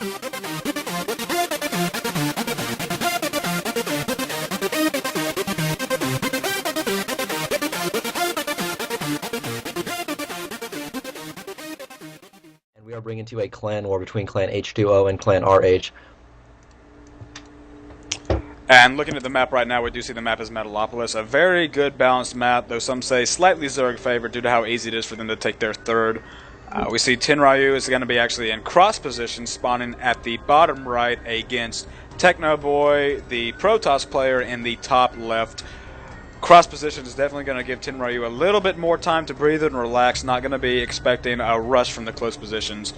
We are bringing to you a clan war between Clan H20 and Clan RH. And looking at the map right now, we do see the map as Metalopolis. A very good balanced map, though some say slightly Zerg favored due to how easy it is for them to take their third. We see Tenryu is going to be actually in cross position, spawning at the bottom right against TechnoBoy, the Protoss player, in the top left. Cross position is definitely going to give Tenryu a little bit more time to breathe and relax. Not going to be expecting a rush from the close positions.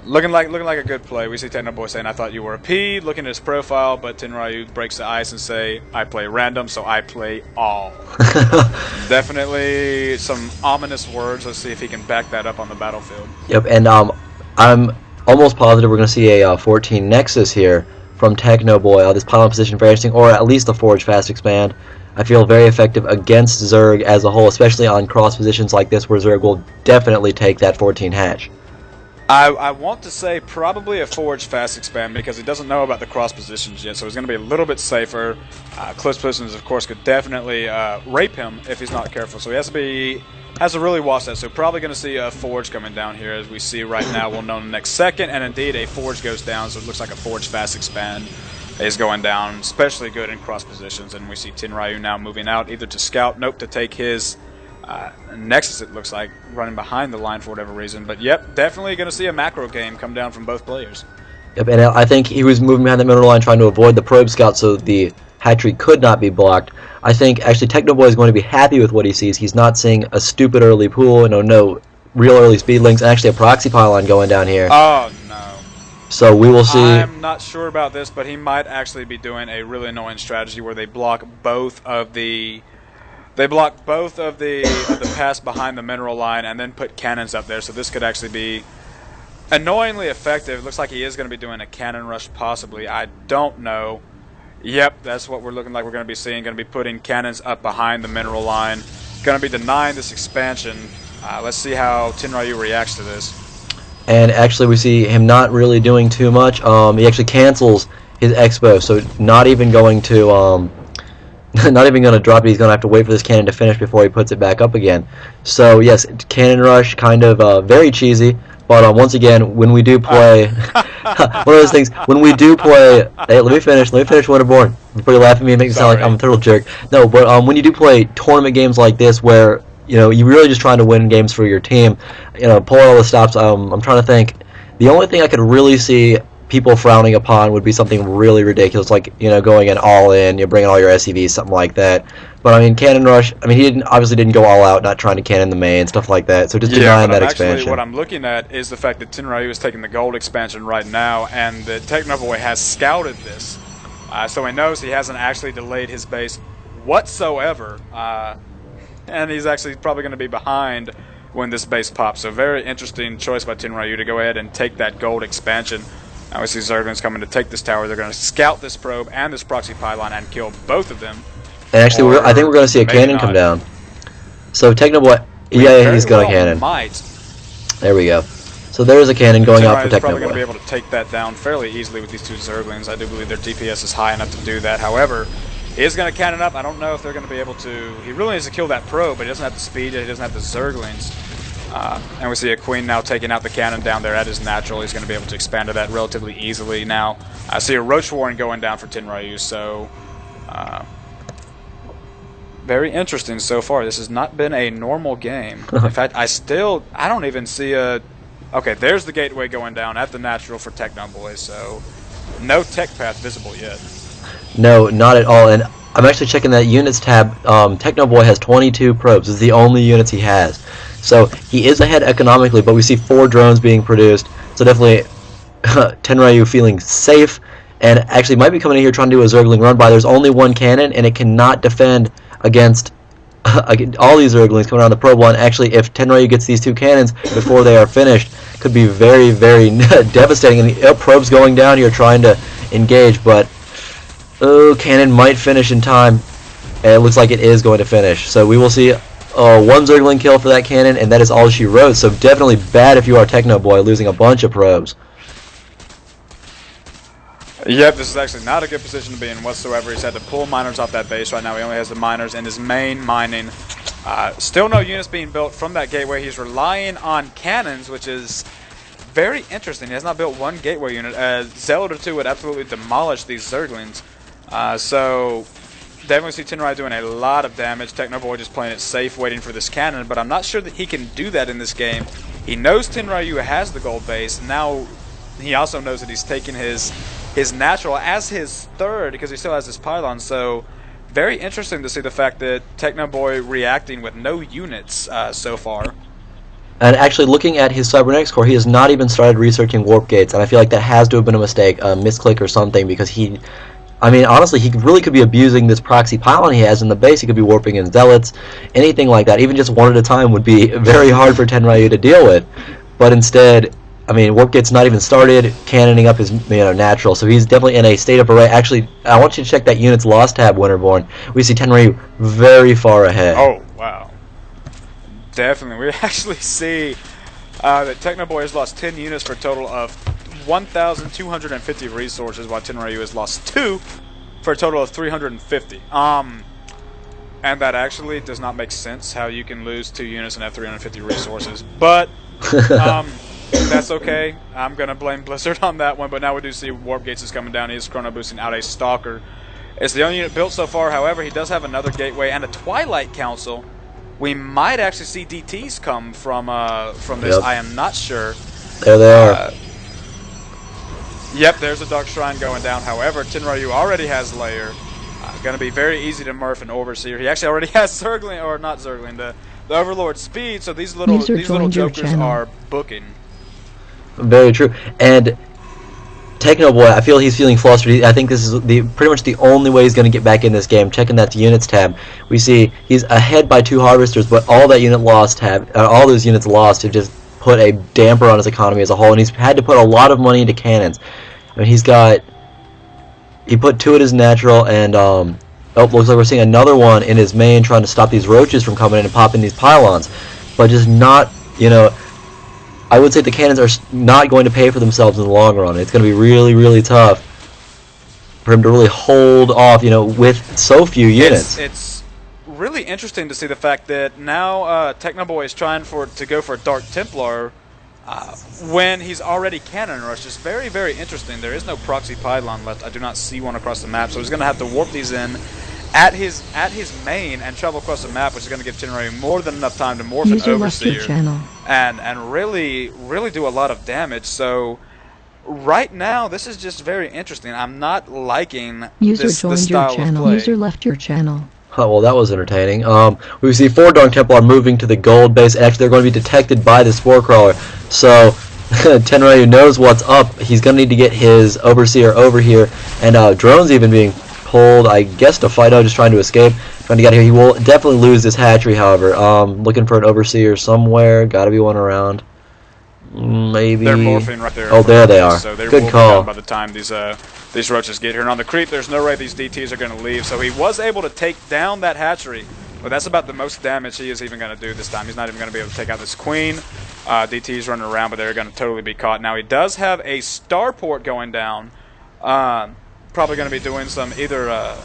Looking like a good play. We see TechnoBoy saying, "I thought you were a P." Looking at his profile, but Tenryu breaks the ice and say, "I play random, so I play all." Definitely some ominous words. Let's see if he can back that up on the battlefield. Yep, and I'm almost positive we're going to see a 14 Nexus here from TechnoBoy. This pylon position very interesting, or at least a Forge Fast Expand. I feel very effective against Zerg as a whole, especially on cross positions like this where Zerg will definitely take that 14 hatch. I want to say probably a Forge Fast Expand because he doesn't know about the cross positions yet, so he's going to be a little bit safer. Close positions, of course, could definitely rape him if he's not careful, so he has to really watch that. So probably going to see a Forge coming down here, as we see right now. We'll know in the next second, and indeed a Forge goes down, so it looks like a Forge Fast Expand is going down, especially good in cross positions. And we see Tenryu now moving out, either to scout, nope, to take his Nexus, it looks like, running behind the line for whatever reason. But yep, definitely going to see a macro game come down from both players. Yep, and I think he was moving behind the middle line trying to avoid the probe scout so the hatchery could not be blocked. I think actually TechnoBoy is going to be happy with what he sees. He's not seeing a stupid early pool, no real early speed links, and actually a proxy pylon going down here. Oh no. So we will see. I'm not sure about this, but he might actually be doing a really annoying strategy where they block both of the pass behind the mineral line and then put cannons up there. So this could actually be annoyingly effective. It looks like he is going to be doing a cannon rush possibly. I don't know. Yep, that's what we're looking like we're going to be seeing. Going to be putting cannons up behind the mineral line. Going to be denying this expansion. Let's see how Tenryu reacts to this. And actually we see him not really doing too much. He actually cancels his expo, so not even going to drop it. He's going to have to wait for this cannon to finish before he puts it back up again. So yes, cannon rush, kind of very cheesy. But once again, when we do play, one of those things, when we do play, hey, let me finish Winterborn, before you laugh at me and make me sound like I'm a total jerk. No, but when you do play tournament games like this where, you're really just trying to win games for your team, pull all the stops, I'm trying to think, the only thing I could really see people frowning upon would be something really ridiculous, like, going in all in, bringing all your SCVs, something like that. But I mean, cannon rush, he obviously didn't go all out, not trying to cannon the main, stuff like that. So just denying that expansion. What I'm looking at is the fact that Tenryu is taking the gold expansion right now, and that TechnoBoy has scouted this. So he knows he hasn't actually delayed his base whatsoever. And he's actually probably going to be behind when this base pops. So very interesting choice by Tenryu to go ahead and take that gold expansion. Now we see Zerglings coming to take this tower. They're going to scout this probe and this proxy pylon and kill both of them. And actually, I think we're going to see a cannon come down. So TechnoBoy, yeah, he's got a cannon. There we go. So there is a cannon going out for TechnoBoy. Probably going to be able to take that down fairly easily with these two Zerglings. I do believe their DPS is high enough to do that. However, he is going to cannon up. I don't know if they're going to be able to. He really needs to kill that probe, but he doesn't have the speed yet. He doesn't have the Zerglings. And we see a Queen now taking out the cannon down there at his natural. He's going to be able to expand to that relatively easily now. I see a Roach Warren going down for Tenryu, so very interesting so far. This has not been a normal game. In fact, I don't even see a... Okay, there's the gateway going down at the natural for TechnoBoy, so no tech path visible yet. No, not at all. And I'm actually checking that units tab. TechnoBoy has 22 probes. This is the only units he has. So he is ahead economically, but we see 4 drones being produced. So definitely Tenryu feeling safe, and actually might be coming in here trying to do a Zergling run by. There's only one cannon, and it cannot defend against all these Zerglings coming around the probe one. Actually, if Tenryu gets these 2 cannons before they are finished, could be very, very devastating. And the probe's going down here trying to engage, but cannon might finish in time. And it looks like it is going to finish. So we will see one Zergling kill for that cannon, and that is all she wrote. So definitely bad if you are TechnoBoy, losing a bunch of probes. Yep, this is actually not a good position to be in whatsoever. He's had to pull miners off that base right now. He only has the miners in his main mining. Still no units being built from that gateway. He's relying on cannons, which is very interesting. He has not built one gateway unit. Zealot or 2 would absolutely demolish these Zerglings. So definitely see Tenryu doing a lot of damage. TechnoBoy just playing it safe, waiting for this cannon, but I'm not sure that he can do that in this game. He knows Tenryu has the gold base. Now he also knows that he's taking his natural as his third because he still has his pylon. So very interesting to see the fact that TechnoBoy reacting with no units so far. And actually, looking at his cybernetics core, he has not even started researching warp gates, and I feel like that has to have been a mistake, a misclick or something, because he, I mean, honestly, he really could be abusing this proxy pylon he has in the base. He could be warping in zealots, anything like that. Even just one at a time would be very hard for Tenryu to deal with. But instead, I mean, warp gate's not even started, cannoning up his natural, so he's definitely in a state of array. Actually, I want you to check that unit's loss tab, Winterborn. We see Tenryu very far ahead. Oh, wow. Definitely. We actually see that TechnoBoy has lost 10 units for a total of 1,250 resources, while Tenryu has lost 2 for a total of 350. And that actually does not make sense, how you can lose 2 units and have 350 resources. But that's okay. I'm going to blame Blizzard on that one, but now we do see Warp Gates is coming down. He is chrono boosting out a Stalker. It's the only unit built so far. However, he does have another Gateway and a Twilight Council. We might actually see DTs come from this. Yep. I am not sure. There they are. Yep, there's a Dark Shrine going down. However, Tenryu already has Lair. Going to be very easy to murf an Overseer. He actually already has Zergling, or not Zergling, the Overlord Speed. So these little jokers are booking. Very true. And TechnoBoy, I feel he's feeling flustered. I think this is pretty much the only way he's going to get back in this game. Checking that units tab, we see he's ahead by 2 harvesters, but all that unit lost all those units lost have just put a damper on his economy as a whole, and he's had to put a lot of money into cannons. I mean, he put 2 at his natural, and oh, looks like we're seeing another one in his main trying to stop these roaches from coming in and popping these pylons, but just not, you know. I would say the cannons are not going to pay for themselves in the long run. It's going to be really, really tough for him to really hold off, you know, with so few units. It's really interesting to see the fact that now TechnoBoy is trying to go for a Dark Templar when he's already cannon rushed. It's very, very interesting. There is no proxy pylon left. I do not see one across the map, so he's going to have to warp these in at his main and travel across the map, which is going to give Tenryu more than enough time to morph an Overseer and really do a lot of damage. So right now, this is just very interesting. I'm not liking this style of play. User left your channel. Oh, well, that was entertaining. We see 4 Dark Templar moving to the gold base, and actually they're going to be detected by the Spore Crawler. So Tenryu knows what's up. He's going to need to get his Overseer over here, and drones even being pulled, I guess, to Fido, just trying to escape, trying to get here. He will definitely lose this hatchery, however. Looking for an Overseer somewhere. Got to be one around. Maybe. They're morphing right there. Oh, there they are. So good call. By the time these roaches get here, and on the creep, there's no way these DTs are going to leave. So he was able to take down that hatchery, but that's about the most damage he is even going to do this time. He's not even going to be able to take out this queen. DTs running around, but they're going to totally be caught. Now he does have a starport going down. Probably going to be doing some either.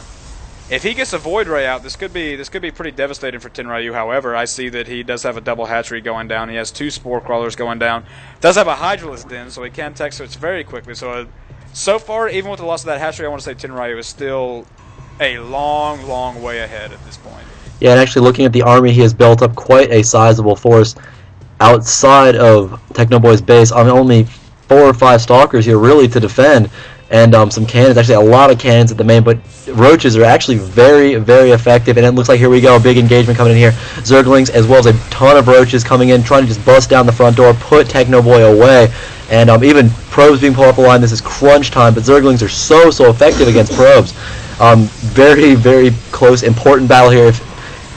If he gets a Void Ray out, this could be pretty devastating for Tenryu. However, I see that he does have a double hatchery going down. He has 2 Spore Crawlers going down. Does have a Hydralisk Den, so he can tech switch very quickly. So far, even with the loss of that hatchery, I want to say Tenryu is still a long, long way ahead at this point. Yeah, and actually looking at the army, he has built up quite a sizable force outside of TechnoBoy's base. I mean, only 4 or 5 Stalkers here really to defend. And some cannons, actually a lot of cannons at the main, but roaches are actually very, very effective, and it looks like here we go, a big engagement coming in here. Zerglings, as well as a ton of roaches coming in, trying to just bust down the front door, put TechnoBoy away, and even probes being pulled up the line. This is crunch time, but Zerglings are so effective against probes. Very, very close, important battle here. If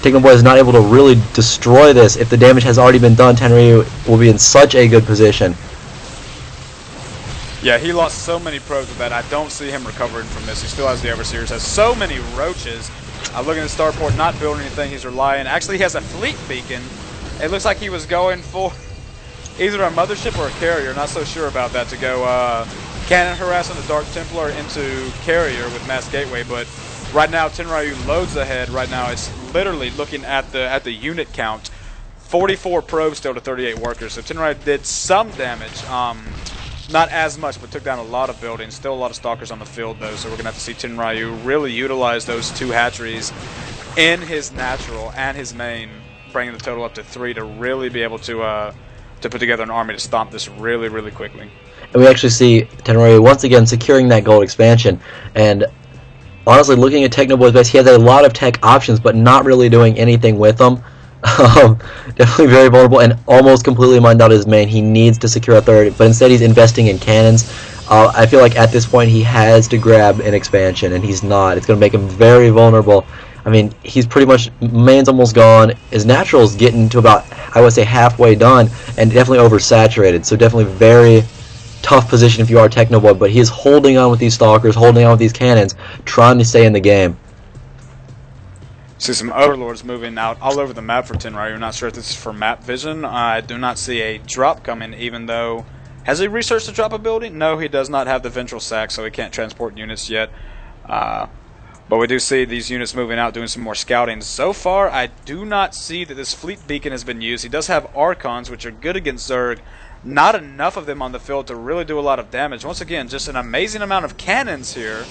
TechnoBoy is not able to really destroy this, if the damage has already been done, Tenryu will be in such a good position. Yeah, he lost so many probes with that. I don't see him recovering from this. He still has the Overseers, has so many roaches. Looking at starport, not building anything. He's relying. Actually, he has a fleet beacon. It looks like he was going for either a mothership or a carrier. Not so sure about that, to go cannon harassing the Dark Templar into carrier with mass gateway. But right now, Tenryu loads ahead. Right now, it's literally looking at the unit count. 44 probes still to 38 workers. So Tenryu did some damage. Not as much, but took down a lot of buildings. Still a lot of stalkers on the field, though, so we're going to have to see Tenryu really utilize those 2 hatcheries in his natural and his main, bringing the total up to 3 to really be able to put together an army to stomp this really, really quickly. And we actually see Tenryu once again securing that gold expansion. And honestly, looking at TechnoBoy's base, he has a lot of tech options, but not really doing anything with them. Definitely very vulnerable and almost completely mined out his main. He needs to secure a third, but instead he's investing in cannons. I feel like at this point he has to grab an expansion, and he's not. It's going to make him very vulnerable. I mean, he's pretty much, main's almost gone. His natural's getting to about, I would say, halfway done, and definitely oversaturated. So definitely very tough position if you are TechnoBoy, but he is holding on with these stalkers, holding on with these cannons, trying to stay in the game. See some overlords moving out all over the map for Tenryu. I'm not sure if this is for map vision. I do not see a drop coming, even though... Has he researched the drop ability? No, he does not have the ventral sac, so he can't transport units yet. But we do see these units moving out, doing some more scouting. So far, I do not see that this fleet beacon has been used. He does have Archons, which are good against Zerg. Not enough of them on the field to really do a lot of damage. Once again, just an amazing amount of cannons here.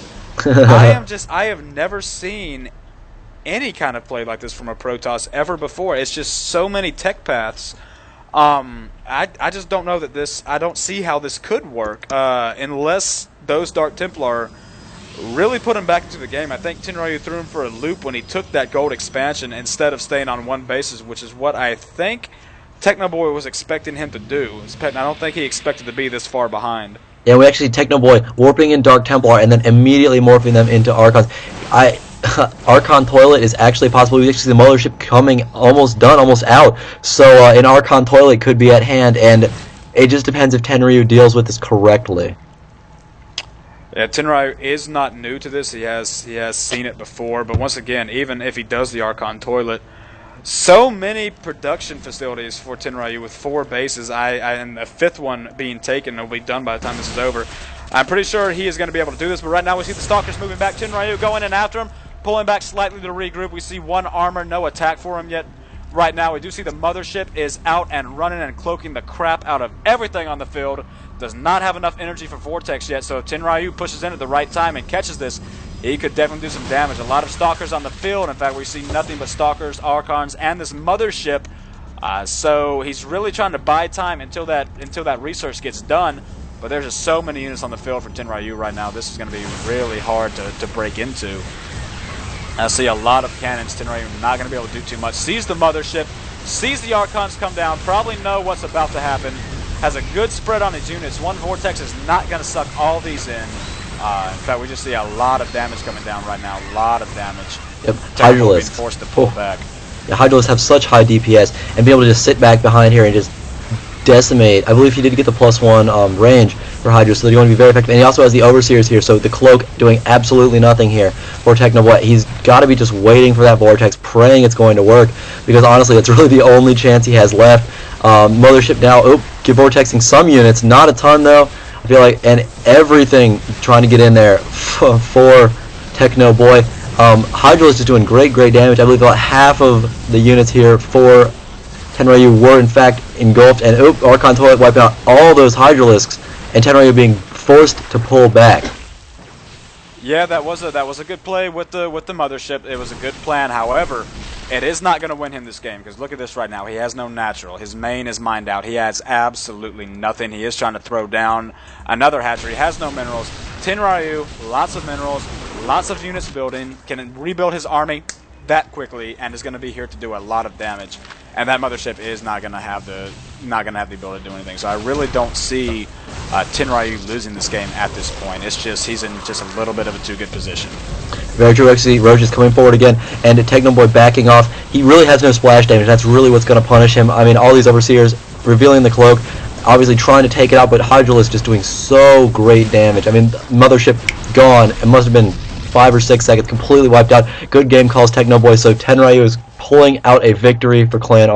I have never seen any kind of play like this from a Protoss ever before. It's just so many tech paths. I just don't know that this, I don't see how this could work unless those Dark Templar really put him back into the game. I think Tenryu threw him for a loop when he took that gold expansion instead of staying on one basis, which is what I think TechnoBoy was expecting him to do. I don't think he expected to be this far behind. Yeah, we actually TechnoBoy warping in Dark Templar and then immediately morphing them into Archons. Archon Toilet is actually possible. We actually see the mothership coming, almost done, almost out. So an Archon Toilet could be at hand, and it just depends if Tenryu deals with this correctly. Yeah, Tenryu is not new to this. He has seen it before. But once again, even if he does the Archon Toilet, so many production facilities for Tenryu with 4 bases, and a 5th one being taken, will be done by the time this is over. I'm pretty sure he is going to be able to do this, but right now we see the Stalkers moving back. Tenryu going in after him, pulling back slightly to regroup. We see 1 armor, no attack for him yet. Right now we do see the mothership is out and running and cloaking the crap out of everything on the field. Does not have enough energy for Vortex yet, so if Tenryu pushes in at the right time and catches this, he could definitely do some damage. A lot of Stalkers on the field. In fact, we see nothing but Stalkers, Archons, and this mothership. So he's really trying to buy time until that research gets done. But there's just so many units on the field for Tenryu right now. This is going to be really hard to break into. I see a lot of cannons. Tenryu not going to be able to do too much. Sees the mothership, sees the Archons come down, probably know what's about to happen. Has a good spread on his units. 1 Vortex is not going to suck all these in. In fact, we just see a lot of damage coming down right now. A lot of damage. Yep, Hydralisks being forced to pull back. Yeah, Hydralisks have such high DPS, and be able to just sit back behind here and just decimate. I believe he did get the +1 range for Hydra, so they're going to be very effective. And he also has the Overseers here, so the Cloak doing absolutely nothing here for TechnoBoy. He's got to be just waiting for that Vortex, praying it's going to work, because honestly, it's really the only chance he has left. Mothership now, get Vortexing some units, not a ton though. I feel like, and everything trying to get in there for TechnoBoy. Hydra is just doing great damage. I believe about half of the units here for Tenryu were in fact engulfed, and Archon Toilet wiping out all those Hydralisks, and Tenryu being forced to pull back. Yeah, that was a good play with the mothership. It was a good plan. However, it is not going to win him this game, because look at this right now. He has no natural. His main is mined out. He has absolutely nothing. He is trying to throw down another hatchery. He has no minerals. Tenryu, lots of minerals, lots of units building, can rebuild his army that quickly, and is going to be here to do a lot of damage. And that mothership is not going to have the ability to do anything. So I really don't see Tenryu losing this game at this point. It's just he's in just a little bit of a too good position. Very true. Actually, Roach is coming forward again, and TechnoBoy backing off. He really has no splash damage. That's really what's going to punish him. I mean, all these Overseers revealing the cloak, obviously trying to take it out, but Hydra is just doing so great damage. I mean, mothership gone. It must have been 5 or 6 seconds, completely wiped out. Good game calls, TechnoBoy. So Tenryu is pulling out a victory for Clan RH.